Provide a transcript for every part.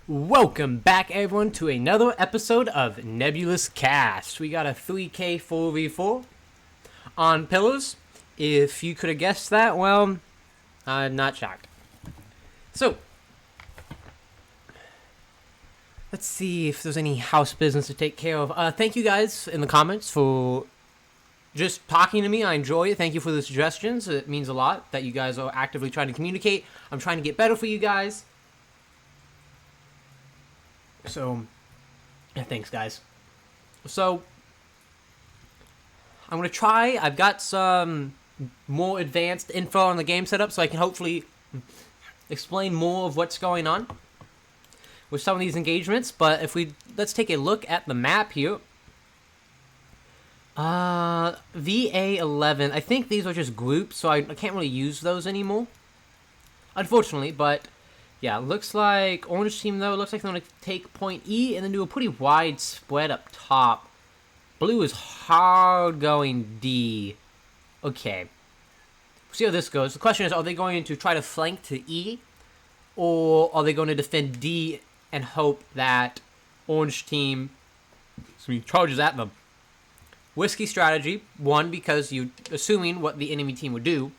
Welcome back, everyone, to another episode of Nebulous Cast. We got a 3K 4v4 on Pillars. If you could have guessed that, well, I'm not shocked. So, let's see if there's any house business to take care of. Thank you guys in the comments for just talking to me. I enjoy it. Thank you for the suggestions. It means a lot that you guys are actively trying to communicate. I'm trying to get better for you guys. So, yeah, thanks, guys. So, I'm going to try. I've got some more advanced info on the game setup, so I can hopefully explain more of what's going on with some of these engagements. But let's take a look at the map here. VA11. I think these are just groups, so I can't really use those anymore, unfortunately, but yeah, looks like orange team, though, looks like they're going to take point E and then do a pretty wide spread up top. Blue is hard going D. Okay. See how this goes. The question is, are they going to try to flank to E, or are they going to defend D and hope that orange team charges at them? Risky strategy, one, because you're assuming what the enemy team would do,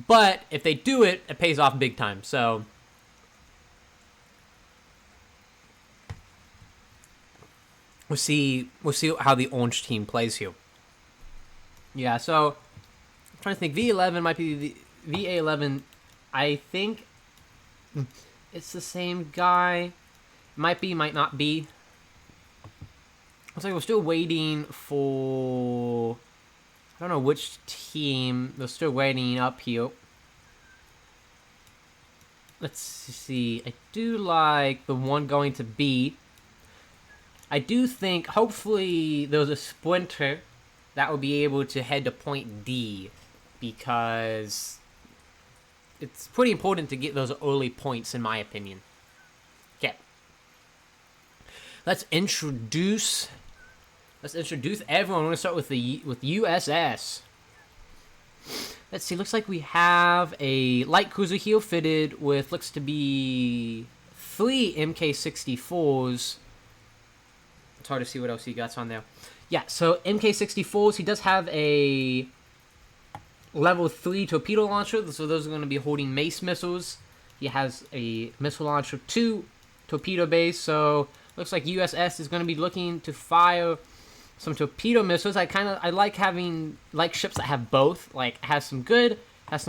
but if they do it, it pays off big time, so We'll see how the orange team plays here. Yeah, so I'm trying to think. V11 might be the VA11. I think it's the same guy. Might be, might not be. Looks like we're still waiting for, I don't know which team. They're still waiting up here. Let's see. I do like the one going to B. I do think, hopefully, there's a splinter that will be able to head to point D, because it's pretty important to get those early points, in my opinion. Okay. Let's introduce everyone. We're going to start with USS. Let's see, looks like we have a light cruiser here fitted with, looks to be 3 MK64s. It's hard to see what else he got on there. Yeah, so MK64s, he does have a level 3 torpedo launcher, so those are going to be holding mace missiles. He has a missile launcher 2 torpedo base, so looks like USS is going to be looking to fire some torpedo missiles. I like having ships that have both, like some good not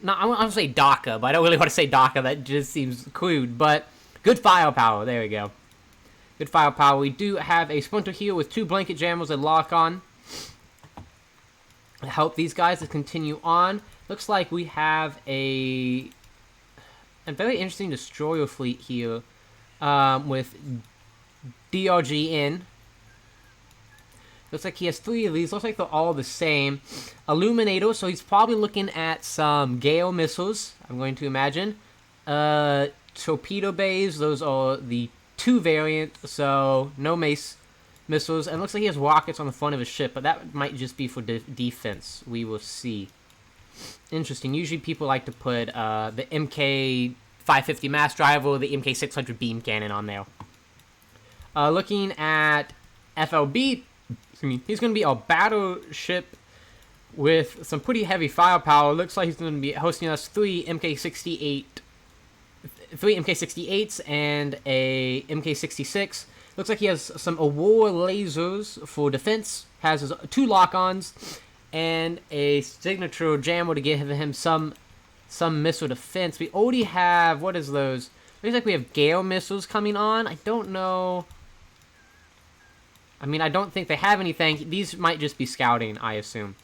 I want to say DACA, but I don't really want to say DACA, that just seems crude, but good firepower. There we go. Good firepower. We do have a splinter here with 2 blanket jammers and lock on. I help these guys to continue on. Looks like we have a very interesting destroyer fleet here with DRG in. Looks like he has 3 of these. Looks like they're all the same. Illuminator, so he's probably looking at some Gale missiles, I'm going to imagine. Torpedo bays, those are the 2 variant, so no mace missiles. And it looks like he has rockets on the front of his ship, but that might just be for defense. We will see. Interesting. Usually people like to put the MK550 mass driver or the MK600 beam cannon on there. Looking at FLB, he's going to be a battleship with some pretty heavy firepower. Looks like he's going to be hosting us 3 MK68s and a MK66. Looks like he has some Aurora lasers for defense. Has his 2 lock-ons and a signature jammer to give him some missile defense. We already have, what is those? Looks like we have Gale missiles coming on. I don't know. I mean, I don't think they have anything. These might just be scouting, I assume.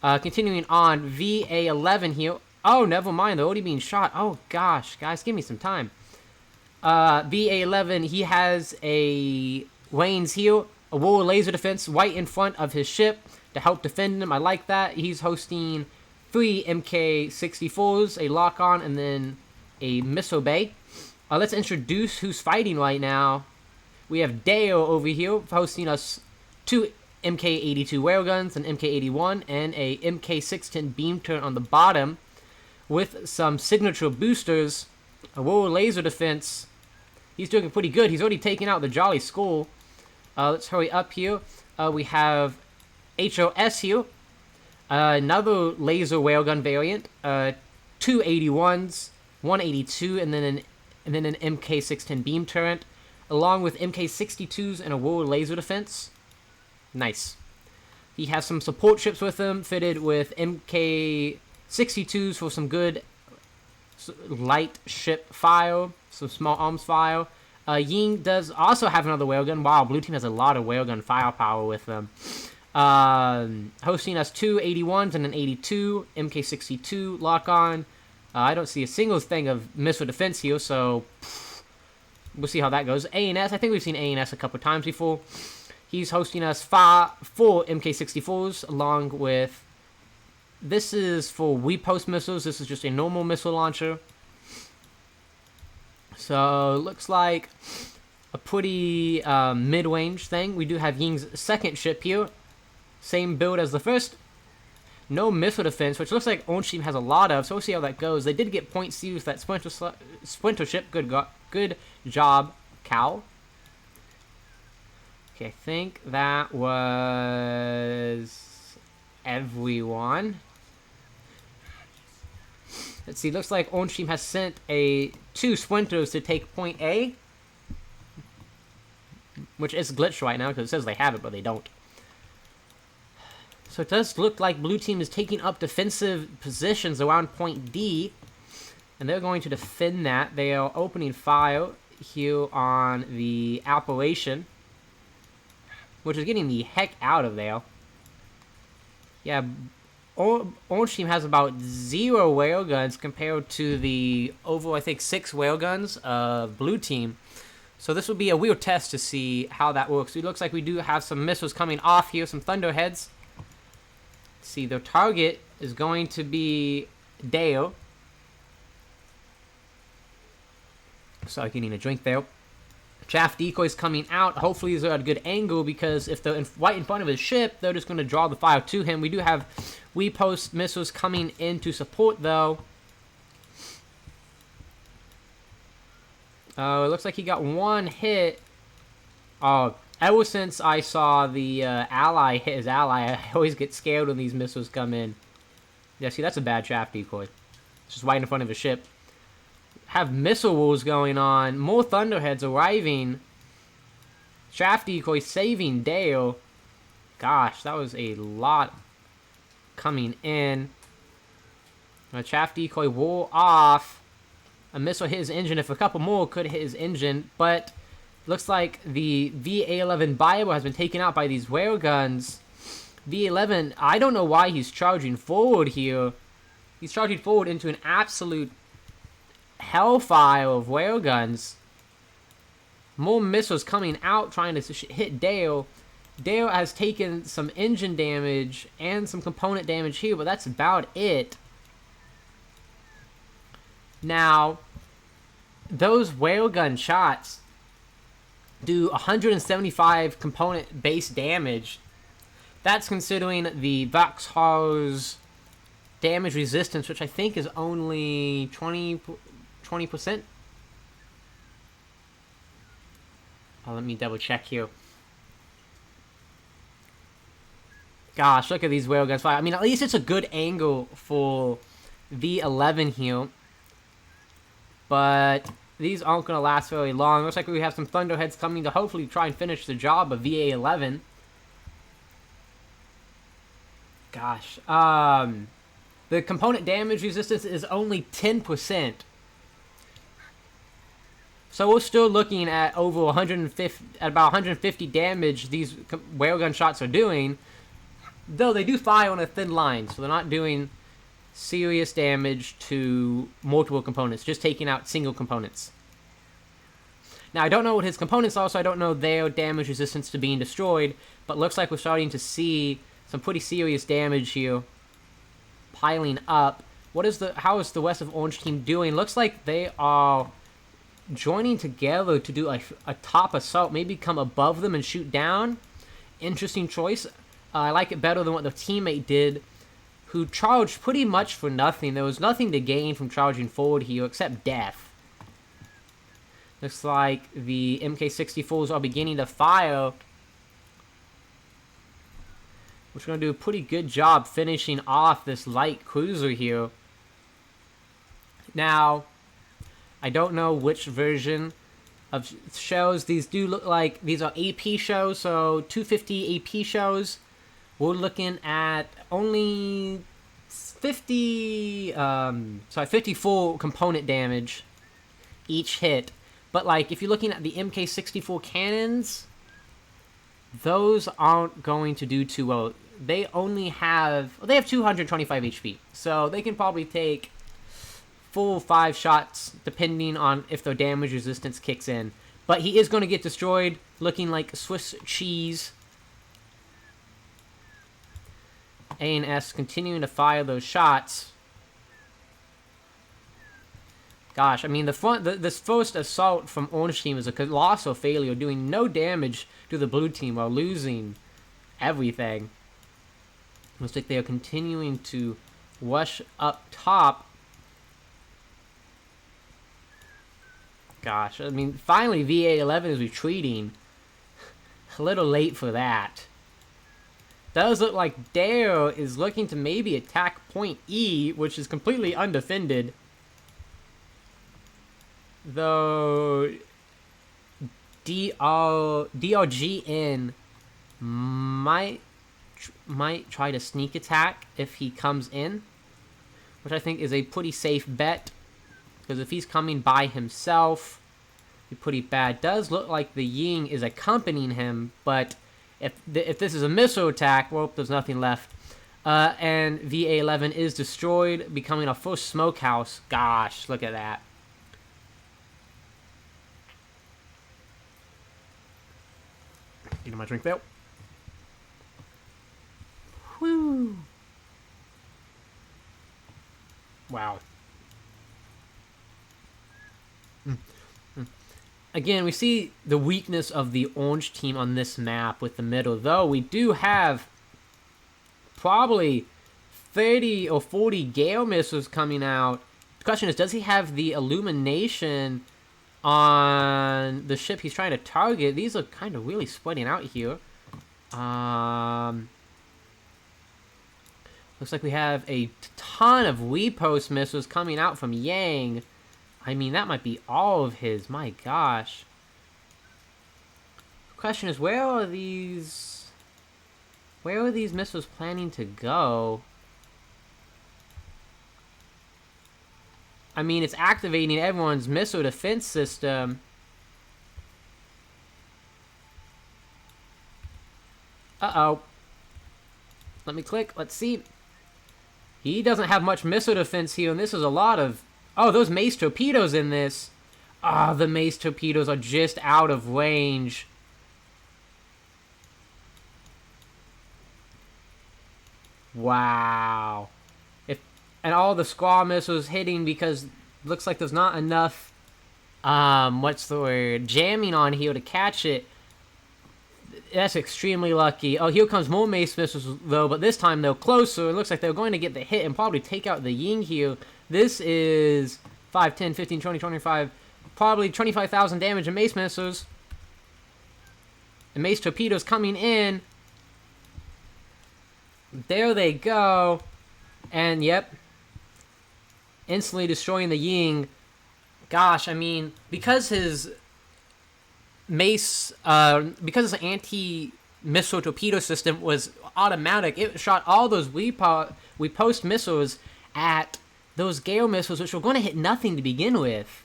Continuing on, VA11 here. Oh, never mind. They're already being shot. Oh, gosh. Guys, give me some time. VA11, he has a Wayne's here. Aurora laser defense right in front of his ship to help defend him. I like that. He's hosting 3 MK64s, a lock-on, and then a missile bay. Let's introduce who's fighting right now. We have Dale over here hosting us 2 MK82 railguns, an MK81, and a MK610 beam turret on the bottom. with some signature boosters. Aurora laser defense. He's doing pretty good. He's already taken out the Jolly Skull. Let's hurry up here. We have HOS here. Another laser railgun variant. Two 81s, 182, and then an MK610 beam turret, along with MK62s and Aurora laser defense. Nice. He has some support ships with him, fitted with MK62s for some good light ship fire, some small arms fire. Ying does also have another railgun. Wow, blue team has a lot of railgun firepower with them. Hosting us two 81s and an 82, MK62 lock-on. I don't see a single thing of missile defense here, so we'll see how that goes. ANS, I think we've seen ANS a couple times before. He's hosting us four MK64s, along with... This is for repost missiles. This is just a normal missile launcher. So, looks like a pretty mid-range thing. We do have Ying's second ship here. Same build as the first. No missile defense, which looks like Orange Team has a lot of, so we'll see how that goes. They did get point C with that Splinter ship. Good job, Cal. Okay, I think that was everyone. Let's see, looks like Orange Team has sent two Splinters to take point A. Which is glitched right now, because it says they have it, but they don't. So it does look like Blue Team is taking up defensive positions around point D. And they're going to defend that. They are opening fire here on the operation, which is getting the heck out of there. Yeah, Orange Team has about 0 railguns compared to the over, I think, 6 railguns of Blue Team. So this will be a real test to see how that works. It looks like we do have some missiles coming off here, some Thunderheads. See, their target is going to be Dale. Sorry, getting a drink there. Chaff decoys coming out. Hopefully they're at a good angle, because if they're right in front of his ship, they're just going to draw the fire to him. We do have repost missiles coming in to support, though. It looks like he got one hit. Ever since I saw the ally hit his ally, I always get scared when these missiles come in. Yeah, see, that's a bad chaff decoy. It's just right in front of his ship. Have missile wars going on. More Thunderheads arriving. Chaff decoy saving Dale. Gosh, that was a lot coming in. A chaff decoy wore off. A missile hit his engine. If a couple more could hit his engine, but looks like the VA-11 Bible has been taken out by these railguns. VA-11, I don't know why he's charging forward here. He's charging forward into an absolute hellfire of railguns. More missiles coming out trying to hit Dale. Dale has taken some engine damage and some component damage here, but that's about it. Now, those railgun shots do 175 component base damage. That's considering the Vaxhar's damage resistance, which I think is only 20%. Let me double check here. Gosh, look at these railguns fire. I mean, at least it's a good angle for V11 here. But these aren't going to last very long. Looks like we have some Thunderheads coming to hopefully try and finish the job of VA-11. Gosh. The component damage resistance is only 10%. So we're still looking at over 150, at about 150 damage these railgun shots are doing. Though they do fire on a thin line, so they're not doing serious damage to multiple components, just taking out single components. Now, I don't know what his components are, so I don't know their damage resistance to being destroyed, but looks like we're starting to see some pretty serious damage here piling up. How is the rest of Orange Team doing? Looks like they are joining together to do a top assault, maybe come above them and shoot down. Interesting choice. I like it better than what the teammate did who charged pretty much for nothing. There was nothing to gain from charging forward here except death. Looks like the MK64s are beginning to fire, which are going to do a pretty good job finishing off this light cruiser here. Now, I don't know which version of shows. These do look like these are AP shows, so 250 AP shows. We're looking at only 54 component damage each hit. But like, if you're looking at the MK64 cannons, those aren't going to do too well. They have 225 HP, so they can probably take 4 or 5 shots depending on if their damage resistance kicks in. But he is going to get destroyed, looking like Swiss cheese. A&S continuing to fire those shots. Gosh, I mean, this first assault from Orange Team is a colossal failure, doing no damage to the Blue Team while losing everything. Looks like they are continuing to rush up top. Gosh, I mean, finally VA-11 is retreating. A little late for that. Does look like Dare is looking to maybe attack Point E, which is completely undefended. Though DRGN might try to sneak attack if he comes in, which I think is a pretty safe bet, because if he's coming by himself, it'd be pretty bad. Does look like the Ying is accompanying him, but if this is a missile attack, well, there's nothing left. And VA-11 is destroyed, becoming our first smokehouse. Gosh, look at that. Eating my drink there. Whew. Wow. Again, we see the weakness of the Orange Team on this map with the middle, though we do have probably 30 or 40 Gale missiles coming out. The question is, does he have the illumination on the ship he's trying to target? These are kind of really spreading out here. Looks like we have a ton of Wepost missiles coming out from Yang. I mean, that might be all of his. My gosh. The question is, where are these missiles planning to go? I mean, it's activating everyone's missile defense system. Uh-oh. Let me click. Let's see. He doesn't have much missile defense here, and this is a lot of... Oh, those mace torpedoes in this. Ah, the mace torpedoes are just out of range. Wow. And all the squall missiles hitting because looks like there's not enough, what's the word, jamming on here to catch it. That's extremely lucky. Oh, here comes more mace missiles, though, but this time they're closer. It looks like they're going to get the hit and probably take out the Ying here. This is 5, 10, 15, 20, 25, probably 25,000 damage in mace missiles. And mace torpedoes coming in. There they go. And, yep, instantly destroying the Ying. Gosh, I mean, because his mace, because his anti-missile torpedo system was automatic, it shot all those Wepost missiles at those Gale missiles, which were going to hit nothing to begin with.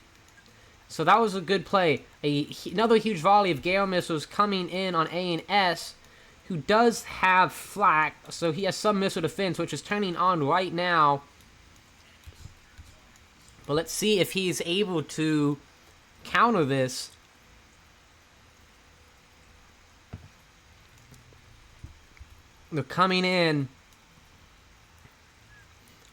So that was a good play. Another huge volley of Gale missiles coming in on A&S, who does have flak, so he has some missile defense, which is turning on right now. But let's see if he's able to counter this. They're coming in.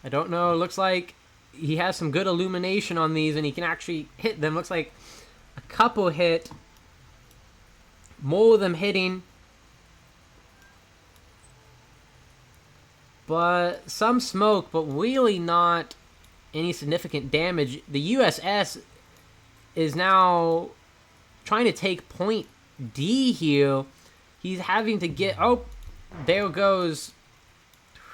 I don't know. It looks like he has some good illumination on these, and he can actually hit them. Looks like a couple hit. More of them hitting. But some smoke, but really not any significant damage. The USS is now trying to take point D here. He's having to get... Oh, there goes...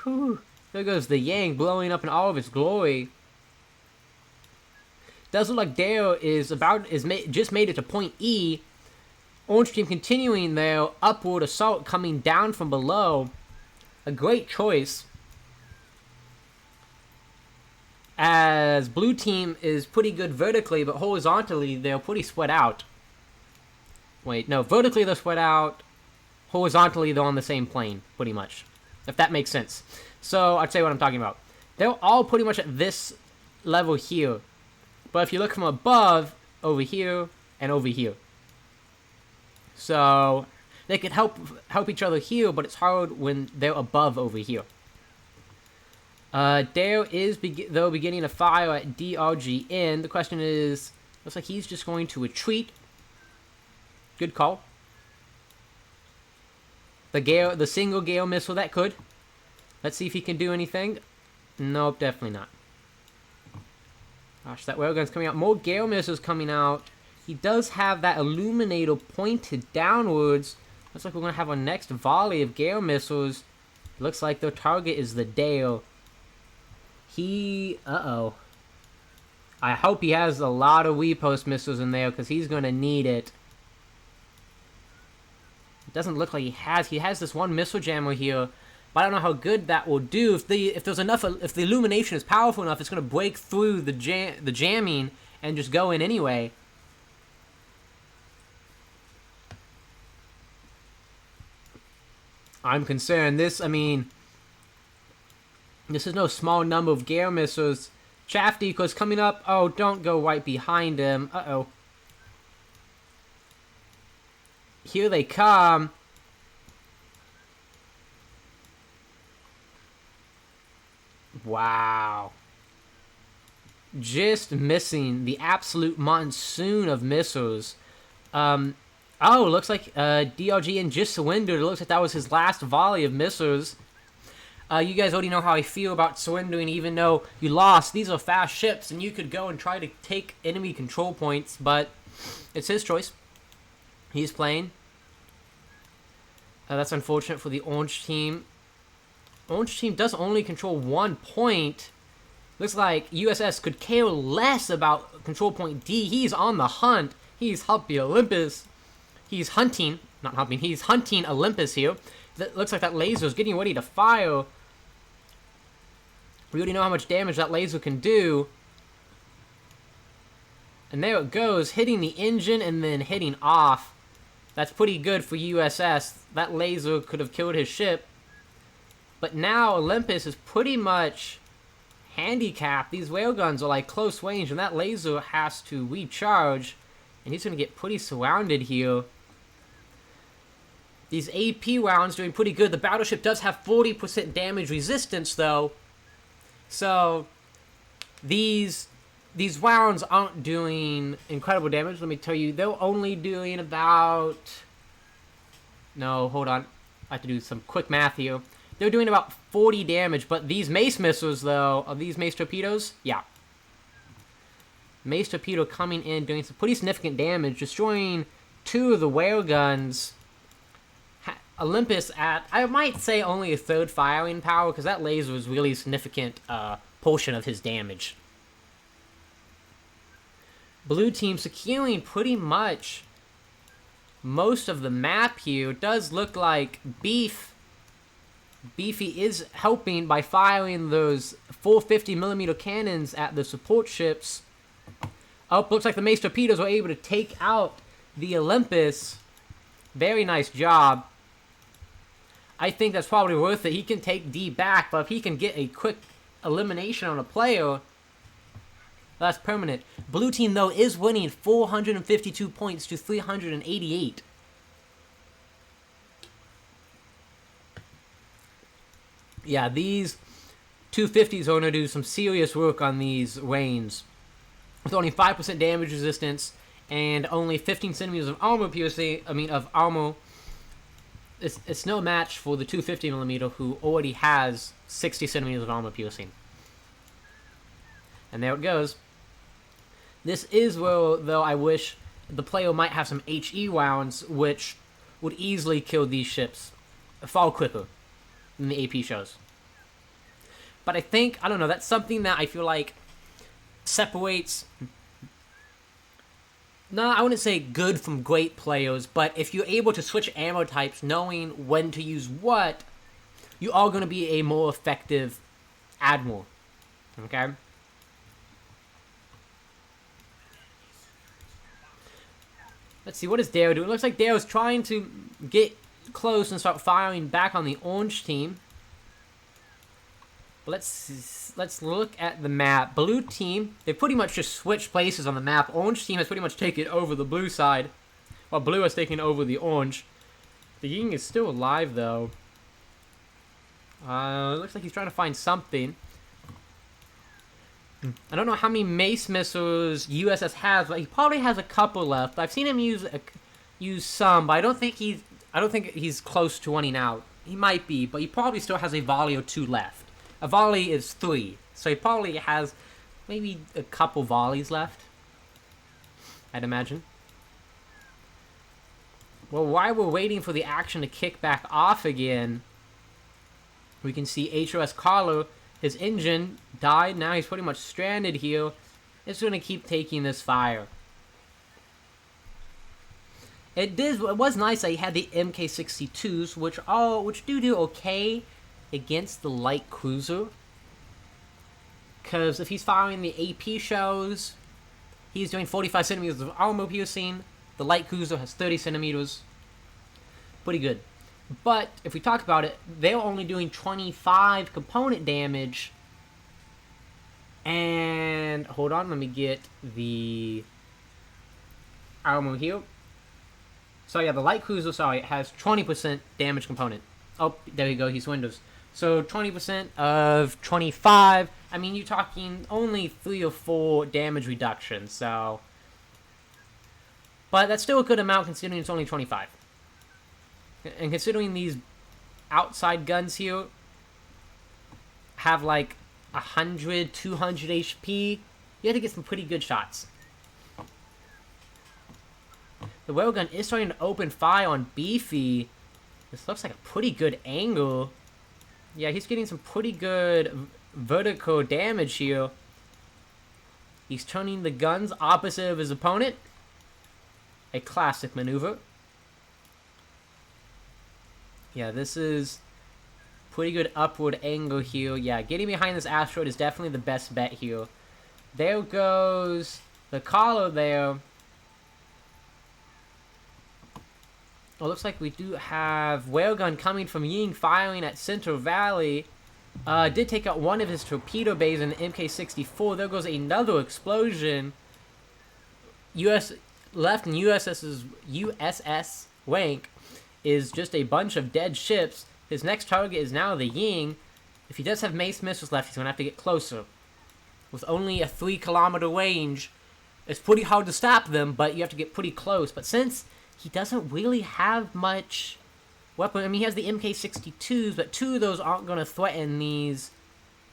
Whew, there goes the Yang blowing up in all of its glory. Does look like Dale is just made it to point E. Orange team continuing their upward assault, coming down from below. A great choice, as blue team is pretty good vertically, but horizontally they're pretty spread out. Wait, no, vertically they're spread out. Horizontally they're on the same plane, pretty much, if that makes sense. So I'd say what I'm talking about. They're all pretty much at this level here. But if you look from above, over here, and over here. So they could help each other here, but it's hard when they're above over here. Dale is, though, beginning to fire at DRGN. The question is, looks like he's just going to retreat. Good call. The single Gale missile, that could. Let's see if he can do anything. Nope, definitely not. Gosh, that railgun's coming out. More Gale missiles coming out. He does have that Illuminator pointed downwards. Looks like we're going to have our next volley of Gale missiles. Looks like their target is the Dale. Uh-oh. I hope he has a lot of Repost missiles in there, because he's going to need it. It doesn't look like he has. He has this one missile jammer here, but I don't know how good that will do. If the illumination is powerful enough, it's going to break through the jamming and just go in anyway. I'm concerned. This is no small number of Gale missiles. Chaff decoys coming up. Oh, don't go right behind him. Uh-oh. Here they come. Wow. Just missing the absolute monsoon of missiles. Oh, looks like DRGN just surrendered. It looks like that was his last volley of missiles. You guys already know how I feel about surrendering, even though you lost. These are fast ships, and you could go and try to take enemy control points, but it's his choice. He's playing. That's unfortunate for the Orange team. Orange team does only control 1 point. Looks like USS could care less about control point D. He's on the hunt. He's helping Olympus. He's hunting. Not helping. He's hunting Olympus here. That looks like that laser is getting ready to fire. We already know how much damage that laser can do. And there it goes, hitting the engine and then hitting off. That's pretty good for USS. That laser could have killed his ship. But now Olympus is pretty much handicapped. These railguns are like close range, and that laser has to recharge. And he's going to get pretty surrounded here. These AP rounds doing pretty good. The battleship does have 40% damage resistance, though. So these rounds aren't doing incredible damage. Let me tell you, they're only doing about... No, hold on. I have to do some quick math here. They're doing about 40 damage, but these mace missiles, though, are these mace torpedoes? Yeah. Mace torpedo coming in, doing some pretty significant damage, destroying 2 of the railguns. Olympus at, I might say, only a third firing power, because that laser was really a significant portion of his damage. Blue team securing pretty much most of the map here. It does look like Beefy is helping by firing those 450mm cannons at the support ships. Oh, looks like the mace torpedoes were able to take out the Olympus. Very nice job. I think that's probably worth it. He can take D back, but if he can get a quick elimination on a player, that's permanent. Blue team, though, is winning 452 points to 388. Yeah, these 250s are going to do some serious work on these Reigns. With only 5% damage resistance and only 15 centimeters of armor piercing, of armor. it's no match for the 250mm who already has 60 centimeters of armor piercing. And there it goes. This is where, though, I wish the player might have some HE rounds, which would easily kill these ships far quicker than the AP shows. But I think, I don't know, that's something that I feel like separates, no, I wouldn't say good from great players, but if you're able to switch ammo types, knowing when to use what, you are going to be a more effective admiral. Okay? Let's see, what is Dare doing? It looks like Dare is trying to get close and start firing back on the orange team. Let's look at the map. Blue team, they pretty much just switched places on the map. Orange team has pretty much taken over the blue side, while blue has taken over the orange. The Ying is still alive, though. It looks like he's trying to find something. I don't know how many mace missiles USS has, but he probably has a couple left. I've seen him use some, but I don't think he's close to running out. He might be, but he probably still has a volley or two left. A volley is 3, so he probably has maybe a couple volleys left, I'd imagine. Well, while we're waiting for the action to kick back off again, we can see HOS Carlo, his engine died, now he's pretty much stranded here. It's going to keep taking this fire. It was nice that he had the MK62s, which do okay against the light cruiser, because if he's firing the AP shells, he's doing 45 centimeters of armor piercing. The light cruiser has 30 centimeters. Pretty good. But if we talk about it, they're only doing 25 component damage. And hold on, let me get the armor here. So yeah, the light cruiser, has 20% damage component. Oh, there you go, he's Windows. So 20% of 25. I mean, you're talking only 3 or 4 damage reduction. So, but that's still a good amount considering it's only 25. And considering these outside guns here have like 100, 200 HP, you have to get some pretty good shots. The railgun is starting to open fire on Beefy. This looks like a pretty good angle. Yeah, he's getting some pretty good vertical damage here. He's turning the guns opposite of his opponent. A classic maneuver. Yeah, this is pretty good upward angle here. Yeah, getting behind this asteroid is definitely the best bet here. There goes the collar there. Oh, looks like we do have railgun coming from Ying firing at Center Valley. Did take out one of his torpedo bays in the MK64. There goes another explosion. Left in USS Wank is just a bunch of dead ships. His next target is now the Ying. If he does have mace missiles left, he's going to have to get closer. With only a 3-kilometer range, it's pretty hard to stop them, but you have to get pretty close. But since he doesn't really have much weapon, I mean, he has the MK62s, but 2 of those aren't going to threaten these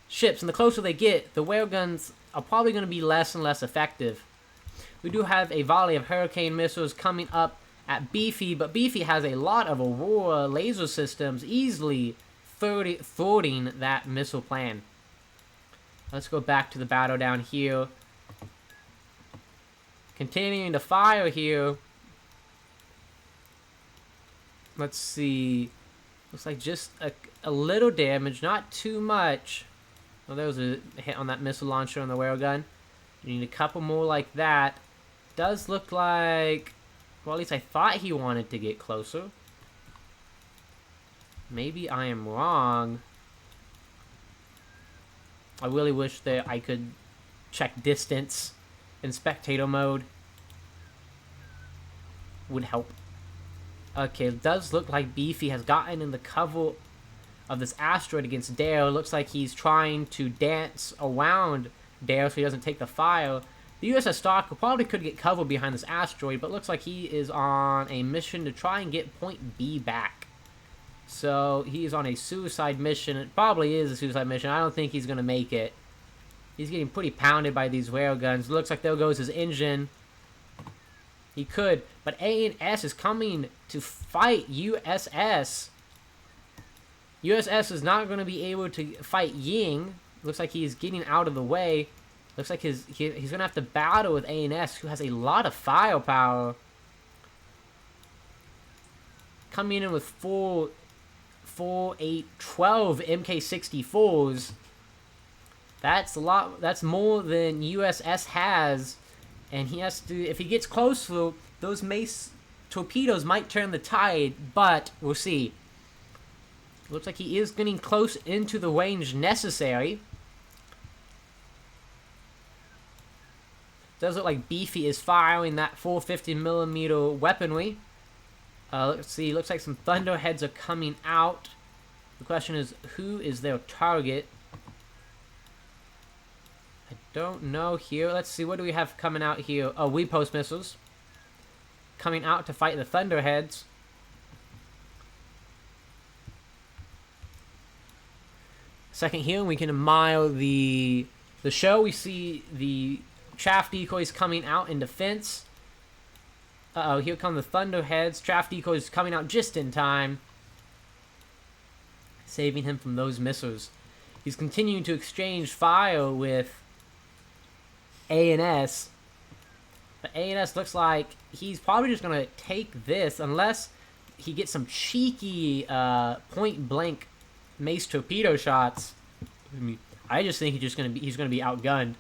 ships. And the closer they get, the railguns are probably going to be less and less effective. We do have a volley of Hurricane missiles coming up at Beefy, but Beefy has a lot of Aurora laser systems, easily thwarting that missile plan. Let's go back to the battle down here. Continuing to fire here. Let's see. Looks like just a little damage, not too much. Well, there was a hit on that missile launcher on the railgun. You need a couple more like that. Does look like... Well, at least I thought he wanted to get closer. Maybe I am wrong. I really wish that I could check distance in spectator mode. Would help. Okay, it does look like Beefy has gotten in the cover of this asteroid against Dare. Looks like he's trying to dance around Dare so he doesn't take the fire. The USS Stalker probably could get cover behind this asteroid, but looks like he is on a mission to try and get point B back. So he's on a suicide mission. It probably is a suicide mission. I don't think he's going to make it. He's getting pretty pounded by these railguns. Looks like there goes his engine. He could, but ANS is coming to fight USS. USS is not going to be able to fight Ying. Looks like he's getting out of the way. Looks like he's going to have to battle with ANS, who has a lot of firepower. Coming in with full 8, 12 MK64s. That's a lot. That's more than USS has. And he has to, if he gets close to those mace torpedoes might turn the tide, but we'll see. Looks like he is getting close into the range necessary. Does look like Beefy is firing that 450mm weaponry. Let's see, looks like some Thunderheads are coming out. The question is, who is their target? I don't know here. Let's see, what do we have coming out here? Oh, Repost missiles. Coming out to fight the Thunderheads. Second here, we can admire the show. We see the chaff decoys coming out in defense. Uh-oh, here come the Thunderheads. Chaff decoys coming out just in time. Saving him from those missiles. He's continuing to exchange fire with ANS. But ANS looks like he's probably just going to take this unless he gets some cheeky point-blank mace torpedo shots. I just think he's going to be outgunned.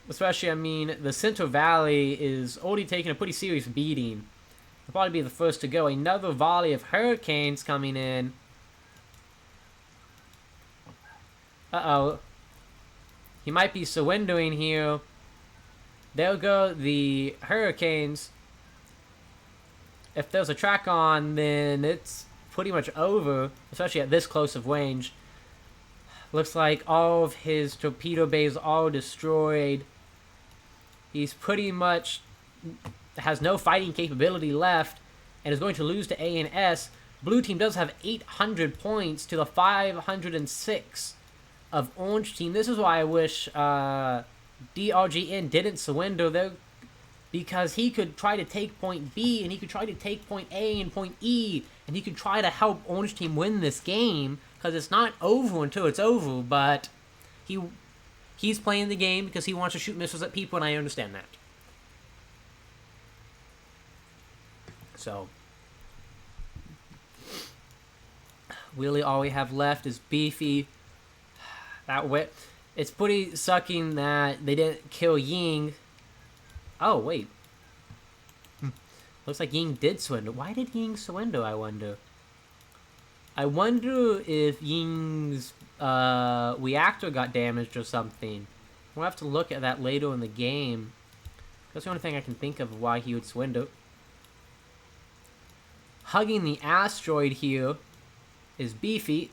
Especially, I mean, the Central Valley is already taking a pretty serious beating. He'll probably be the first to go. Another volley of Hurricanes coming in. Uh-oh. He might be surrendering here. There go the Hurricanes. If there's a track on, then it's pretty much over, especially at this close of range. Looks like all of his torpedo bays are destroyed. He's pretty much has no fighting capability left and is going to lose to ANS. Blue team does have 800 points to the 506 of Orange team. This is why I wish DRGN didn't surrender there, because he could try to take point B and he could try to take point A and point E, and he could try to help Orange team win this game, because it's not over until it's over. But he's playing the game because he wants to shoot missiles at people, and I understand that. So really all we have left is Beefy. It's pretty sucking that they didn't kill Ying. Oh, wait. Looks like Ying did surrender. Why did Ying surrender, I wonder? I wonder if Ying's reactor got damaged or something. We'll have to look at that later in the game. That's the only thing I can think of why he would surrender. Hugging the asteroid here is Beefy.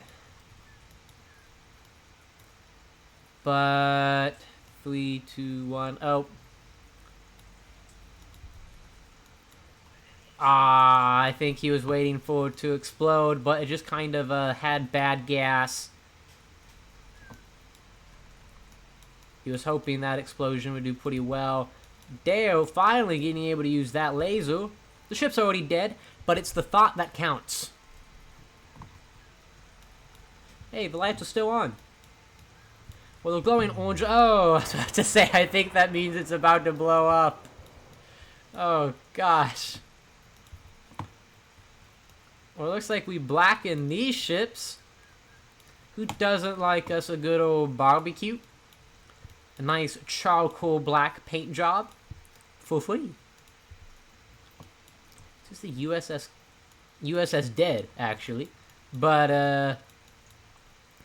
But 3, 2, 1. Oh. I think he was waiting for it to explode, but it just kind of had bad gas. He was hoping that explosion would do pretty well. Dale finally getting able to use that laser. The ship's already dead, but it's the thought that counts. Hey, the lights are still on. Well, they're glowing orange. Oh, I was about to say, I think that means it's about to blow up. Oh, gosh. Well, it looks like we blackened these ships. Who doesn't like us a good old barbecue? A nice charcoal black paint job for free. This is the USS Dead, actually. But,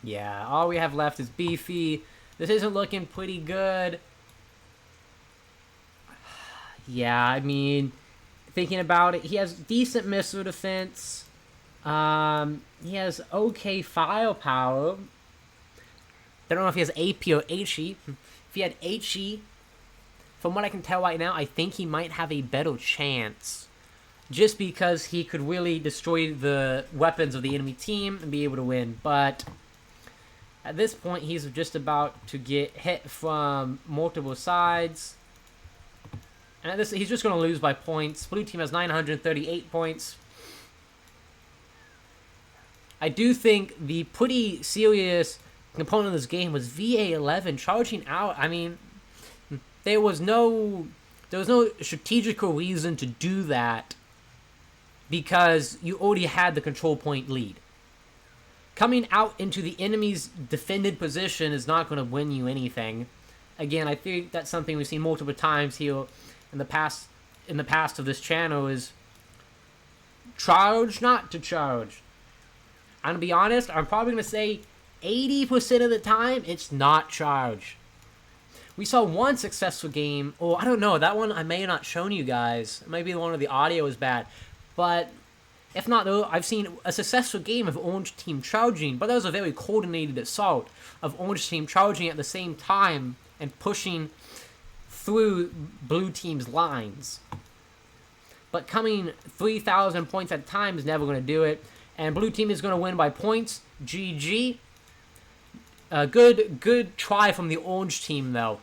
yeah, all we have left is Beefy. This isn't looking pretty good. Yeah, I mean, thinking about it, he has decent missile defense. He has okay firepower. I don't know if he has AP or HE. If he had HE, from what I can tell right now, I think he might have a better chance just because he could really destroy the weapons of the enemy team and be able to win. But at this point, he's just about to get hit from multiple sides. And at this, he's just going to lose by points. Blue team has 938 points. I do think the pretty serious component of this game was VA11 charging out. I mean, there was no strategical reason to do that because you already had the control point lead. Coming out into the enemy's defended position is not going to win you anything. Again, I think that's something we've seen multiple times here in the past of this channel is charge not to charge. I'm going to be honest, I'm probably going to say 80% of the time, it's not charge. We saw one successful game, or I don't know, that one I may have not shown you guys. Maybe the one where the audio is bad. But if not, though, I've seen a successful game of Orange Team charging, but that was a very coordinated assault of Orange Team charging at the same time and pushing through Blue Team's lines. But coming 3,000 points at a time is never going to do it. And Blue Team is going to win by points. GG. Good try from the Orange Team, though.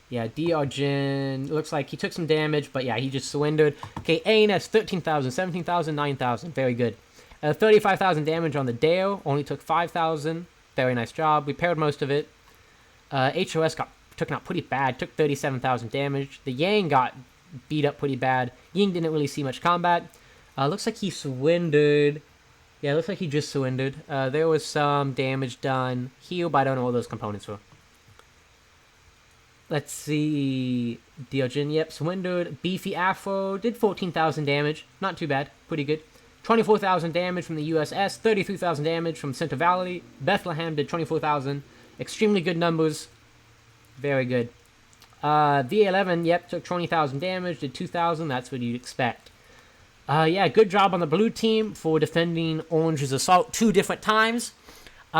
Yeah, Diargin looks like he took some damage, but yeah, he just surrendered. Okay, ANS 13,000, 17,000, 9,000. Very good. 35,000 damage on the Dale. Only took 5,000. Very nice job. We paired most of it. HOS got taken out pretty bad. Took 37,000 damage. The Yang got beat up pretty bad. Ying didn't really see much combat. Looks like he surrendered. Yeah, looks like he just surrendered. There was some damage done here, but I don't know what those components were. Let's see. Diogin, yep, surrendered. Beefy Afro did 14,000 damage. Not too bad. Pretty good. 24,000 damage from the USS. 33,000 damage from Center Valley. Bethlehem did 24,000. Extremely good numbers. Very good. VA11, yep, took 20,000 damage. Did 2,000. That's what you'd expect. Yeah, good job on the Blue Team for defending Orange's assault 2 different times.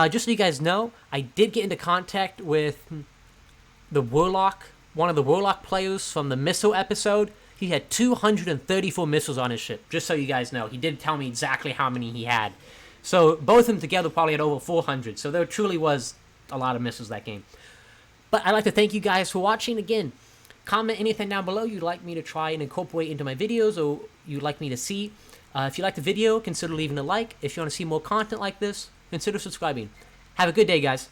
Just so you guys know, I did get into contact with the Warlock, one of the Warlock players from the missile episode. He had 234 missiles on his ship, just so you guys know. He did tell me exactly how many he had. So both of them together probably had over 400. So there truly was a lot of missiles that game. But I'd like to thank you guys for watching. Again, comment anything down below you'd like me to try and incorporate into my videos or you'd like me to see. If you like the video, consider leaving a like. If you want to see more content like this, consider subscribing. Have a good day, guys.